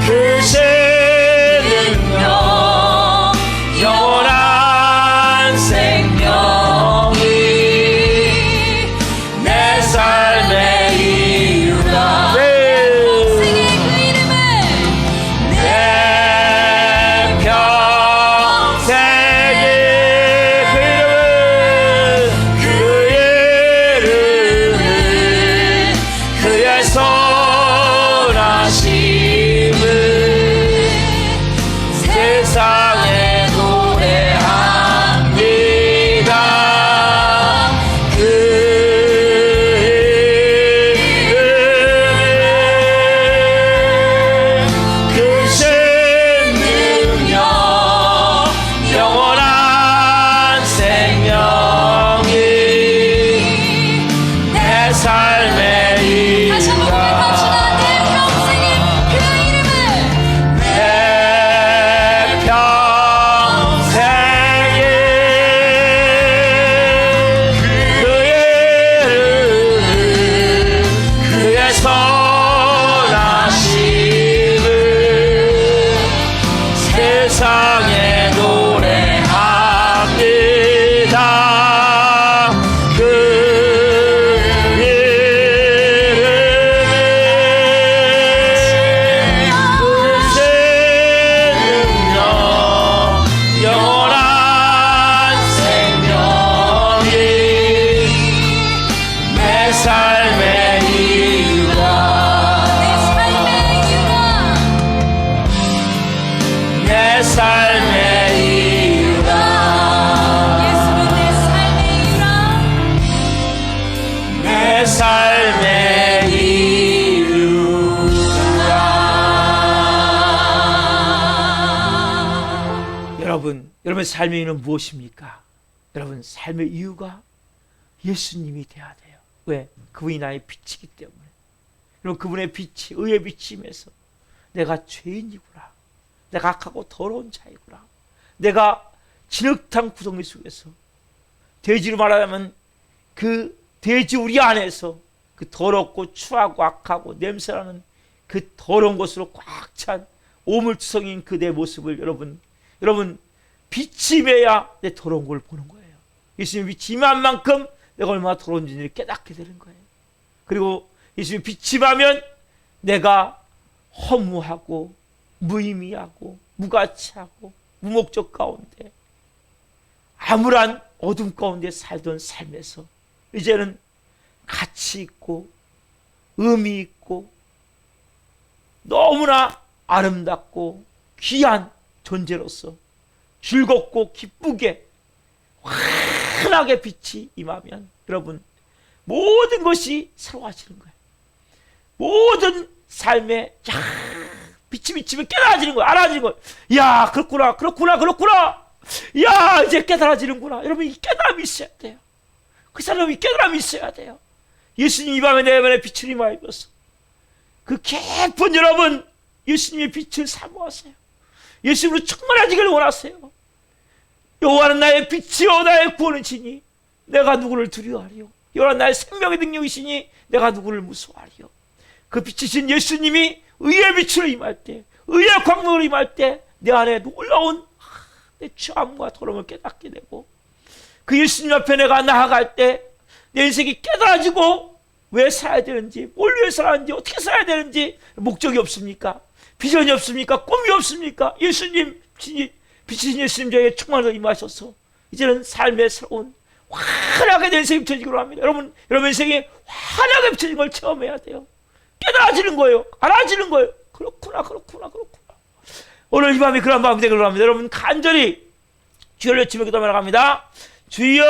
그 생명, 영원한 생명이 내 삶의 이유라. 생의 그 이름을, 세상에 노래합니다. 그 이름에 그 생명력 영원한 생명이 내 삶의 다시 한번 고백합시다. 내 평생에 그 이름을 내 평생에 그의 그의 선하심을 세상에 노래합니다. 그 이름에 그 생명 영원한 생명이 내 삶의 이유라. 내 삶의 이유라. 예수는 내 삶의 이유라. 내 삶의 이유라. 여러분 삶의 이유는 무엇입니까? 여러분 삶의 이유가 예수님이 돼야 돼요. 왜? 그분이 나의 빛이기 때문에. 여러분 그분의 빛이 의의 빛임에서 내가 죄인이구나, 내가 악하고 더러운 자이구나, 내가 진흙탕 구덩이 속에서, 돼지로 말하자면 그 돼지 우리 안에서 그 더럽고 추하고 악하고 냄새나는 그 더러운 것으로 꽉 찬 오물투성인 그 내 모습을 여러분 빛이 임해야 내 더러운 걸 보는 거예요. 예수님이 빛이 임한 만큼 내가 얼마나 더러운지를 깨닫게 되는 거예요. 그리고 예수님이 빛이 임하면 내가 허무하고 무의미하고 무가치하고 무목적 가운데 암울한 어둠 가운데 살던 삶에서 이제는 가치 있고 의미 있고 너무나 아름답고 귀한 존재로서 즐겁고 기쁘게 환하게 빛이 임하면 여러분 모든 것이 새로워지는 거예요. 모든 삶에 빛이 비치면 깨달아지는 거예요. 알아지는 거예요. 야, 그렇구나. 야, 이제 깨달아지는구나. 여러분, 이 깨달음이 있어야 돼요. 그 사람이 깨달음이 있어야 돼요. 예수님 이 밤에 내 안에 빛을 임하여서 그 깊은 여러분 예수님의 빛을 사모하세요. 예수님으로 충만해지기를 원하세요. 여호와는 나의 빛이요 나의 구원이시니 내가 누구를 두려워하리요. 여호와는 나의 생명의 능력이시니 내가 누구를 무서워하리요. 그 빛이신 예수님이 의의 빛으로 임할 때, 의의 광명으로 임할 때 내 안에 놀라운 내 죄함과 더러움을 깨닫게 되고, 그 예수님 앞에 내가 나아갈 때 내 인생이 깨달아지고 왜 살아야 되는지, 뭘 위해 살아야 되는지, 어떻게 살아야 되는지 목적이 없습니까? 비전이 없습니까? 꿈이 없습니까? 예수님, 빛이신 예수님 저에게 충만하게 임하셔서 이제는 삶의 새로운 환하게 내 인생이 비춰지기로 합니다. 여러분 인생이 환하게 비춰진 걸 체험해야 돼요. 깨달아지는 거예요. 알아지는 거예요. 그렇구나. 오늘 이 밤이 그런 밤이 되기로 합니다. 여러분 간절히 주여를 외치며 기도하며 나갑니다. 주여